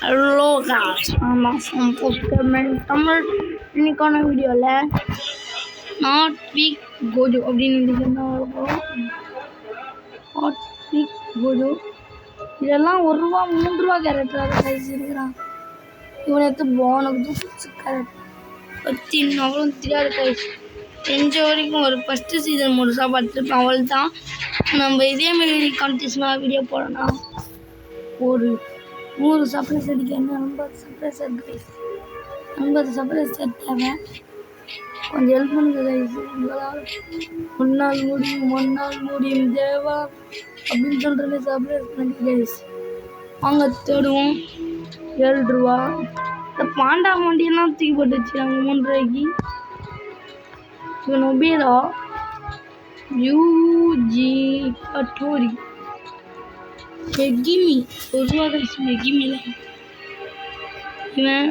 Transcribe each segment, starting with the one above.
Hello guys, ஆமாம் தமிழ். இன்னைக்கான வீடியோவில் நாட் வீக் கோஜோ அப்படின்னு நாட் வீக் கோஜோ இதெல்லாம் ₹1 ₹3 கேரக்டராக கைஸ் இருக்கிறான். இவனை எடுத்து போனது கேரக்டர் பற்றி அவ்வளோ தெரியாது கைஸ். தெரிஞ்ச வரைக்கும் ஒரு ஃபஸ்ட்டு சீசன் முழுசாக பார்த்துருப்பேன், அவள் தான். நம்ம இதேமாரி கான்டெஸ்ட்லாம் வீடியோ போடணும். ஒரு 100 சர்ப்ரைஸ் அடிக்க என்ன 50 சர்ப்ரைஸ் கைஸ், 50 சர்ப்ரைஸ் தேவை. கொஞ்சம் ஹெல்ப் பண்ணுங்க கைஸ். உங்களால் ஒன்னால் முடியும் தேவா அப்படின்னு சொல்கிறேன். சர்ப்ரைஸ் பண்ணி கைஸ் வாங்க தேடுவோம். ₹7 இந்த பாண்டா வண்டியெல்லாம் தூக்கி போட்டு வச்சுருக்காங்க ₹3. இவன் ஒபேரா யூஜி கட்டோரி மெகிமி ₹1 மெகிமில. இவன்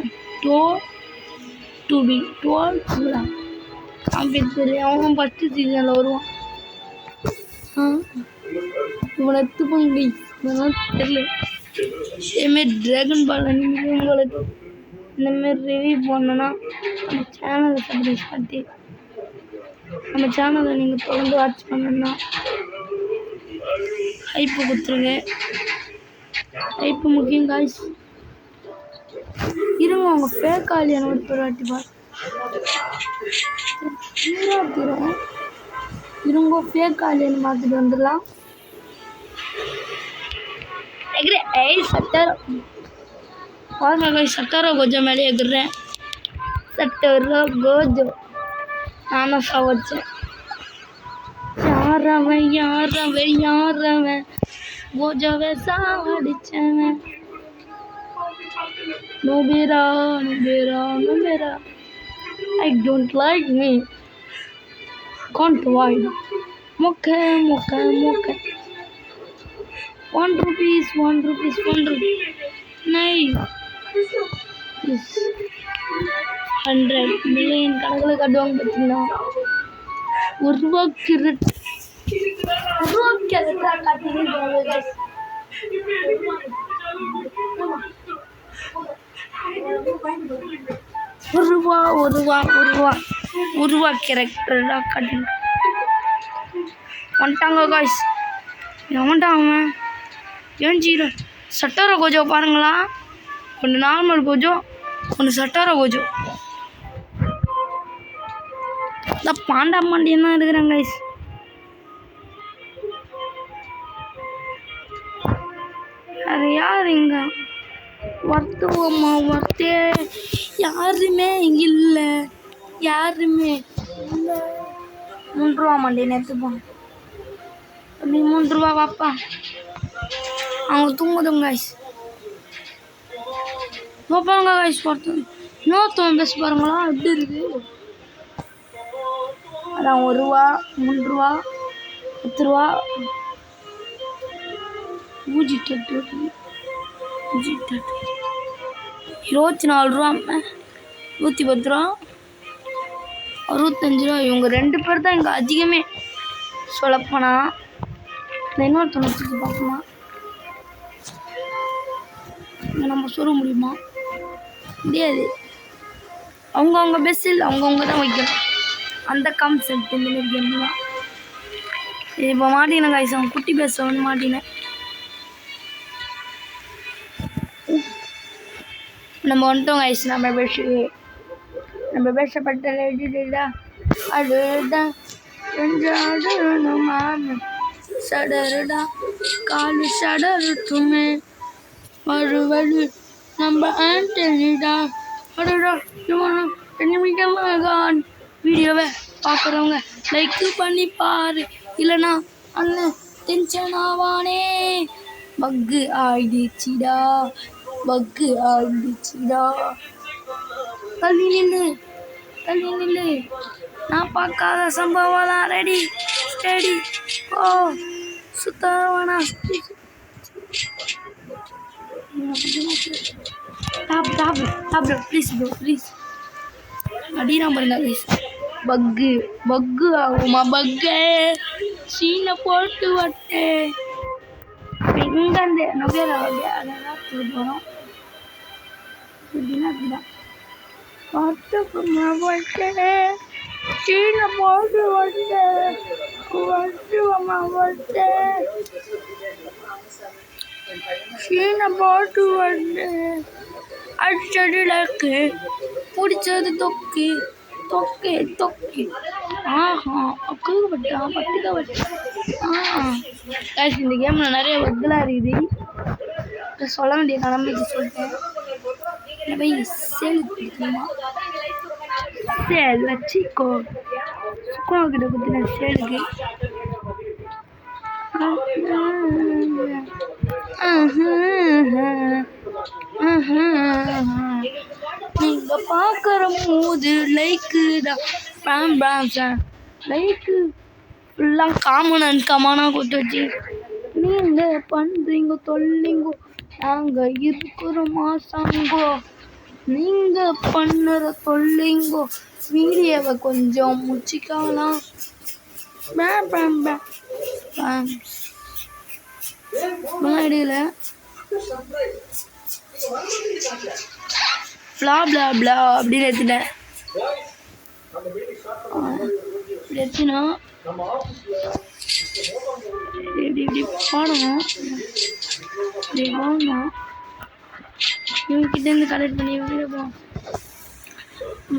டூபி அவன் ஃபஸ்ட்டு சீசனில் வருவான். இவனை எடுத்துப்பாங்க இதெல்லாம் தெரியல. இதேமாரி ட்ராகன் பால் உங்களுக்கு இந்தமாரி ரிவ்யூ பண்ணணுன்னா நம்ம சேனலை சப்ஸ்கிரைப் பண்ணி நம்ம சேனலை நீங்கள் தொடர்ந்து வாட்ச் பண்ணணுன்னா ஹைப்பு கொடுத்துருங்க. ஹைப்பு முக்கியம் காய்ஸ். இருங்க அவங்க ஃபேக் ஆலியான ஒரு வாட்டி பார்த்துரும். இருங்க ஃபேக் ஆலியன்னு பார்த்துட்டு வந்துடலாம். சட்டாரோ கோஜோ மேலே எகுறேன். சட்டாரோ கோஜோ நானும் சாவச்சேன். யாரவன் கோஜோவை சாவடிச்சவன். நோபேரா I don't like me. Can't wait. Mocha. ₹1. Nice. 100 million கணக்கில் கட்டுவாங்க பார்த்தீங்கன்னா. ₹1 கேரட் ₹1 கேரக்டராக காட்டி வந்துட்டாங்க காய்ஸ். எவன்டா அவன்? ஏன் சட்டாரோ கோஜோ பாருங்களா. ஒன்று நார்மல் கோஜோ, ஒன்று சட்டாரோ கோஜோ. இந்த பாண்டா மாண்டியம் தான் இருக்கிறாங்க கைஸ். அது யார் இங்க வர்த்தே யாருமே இல்லை. ₹3 மாண்டியம் எடுத்துப்போம். அப்படி ₹3 வாப்பா. அவங்க தூங்குதுங்க கைஸ். பாருங்க கைஸ், ஒருத்தன் இன்னொருத்தவன் பேச பாருங்களா எப்படி இருக்கு. அதான் ₹1 ₹3 ₹10 ஊஜி டட்டு ₹24 ₹110 ₹65. இவங்க 2 பேர் தான் இங்கே அதிகமே சொல்லப்போனா. இந்த இன்னொருத்தவங்க பார்க்கலாம். நம்ம சொல்ல முடியுமா? முடியாது. அவங்கவுங்க பெஸ்ட்டில் அவங்கவுங்க தான் வைக்கணும். அந்த கான்செப்ட் இந்த மாதிரி கேம்லாம். இப்போ மாட்டினேன் கைஸ். அவன் குட்டி பேச வந்து மாட்டினேன். நம்ம வந்துட்டோம் கைஸ். நம்ம பேசப்பட்ட அதுதான் சடருடா காலு சடருட்டுமே வருவது நம்ம ஆண்டனிடா. அடடா வீடியோவை பார்க்குறவங்க லைக் பண்ணி பாரு, இல்லைனா அண்ணன் டென்ஷன் ஆவானே. பக்கு ஆயிடுச்சுடா. தள்ளி நில்லு. நான் பார்க்காத சம்பவம்லாம் ரெடி ஸ்டடி. ஓ சுத்தவனா டாப் ப்ளீஸ் அடினா பாருங்க கைஸ். பக்கு ஆகுமா? பக்கு சீ சீனை போட்டு வட்டே இங்கேருந்து நொகையில அழகாக போகிறோம். அப்படின்னா வட்டே சீனை போட்டு வட்டே வட்டே சீனை போட்டு வட்டே அடிச்சடிலக்கு பிடிச்சது தொக்கி தொக்கே தொக்கி ஆஹா அக்குப்பட்டா பட்டுக்க வட்டா இந்த கேமில் நிறைய வக்கலாக இருக்குது. சொல்ல வேண்டிய கடமைக்கு சொல்லிட்டேன். போய் சேல் கொடுக்கணுமா சேல் வச்சிக்கோ சுக்குமாக்கிட்ட கொடுத்துன சேலுக்கு. நீங்க பார்க்குற போது லைக்கு தான் லைக்கு ஃபுல்லாக காமன் அன்காமனாக கொடுத்து வச்சு நீங்கள் பண்ணுறீங்க தொல்லிங்கோ நாங்கள் இருக்கிறோமா சங்கோ நீங்கள் பண்ணுற தொல்லிங்கோ வீடியோவை கொஞ்சம் முடிச்சிக்கலாம். இடையில பிளா பிளா பிளா அப்படின்னு எடுத்துட்டேன். எடுத்துனா இப்படி பாடணும். இப்படி வாங்கணும். இவங்கிட்டேருந்து கலெக்ட் பண்ணி போவோம்.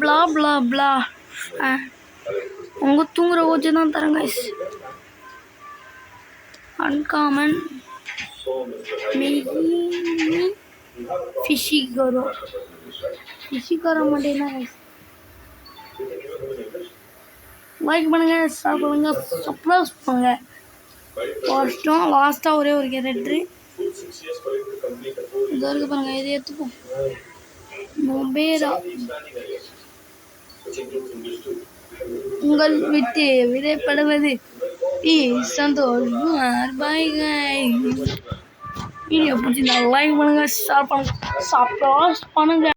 பிளா பிளா பிளா உங்க தூங்குற ஓச்சு தான் தரேன் கைஸ். அன்காமன் ஃபிஷிகரோ மாட்டேன்னா கைஸ். லைக் பண்ணுங்க, ஷேர் பண்ணுங்க, சப்ஸ்கிரைப் பண்ணுங்க. ஃபர்ஸ்ட்டும் லாஸ்ட்டாக ஒரே ஒரு கேரக்டரு இது வரைக்கும் பாருங்க. இதை எடுத்துப்போம். மொபேரா உங்கள் விட்டு விதைப்படுவது சந்தோஷ் பாய் கைஸ். வீடியோ பிடிச்சிருந்தா லைக் பண்ணுங்க, ஷேர் பண்ணுங்க, சப்ஸ்கிரைப் பண்ணுங்க.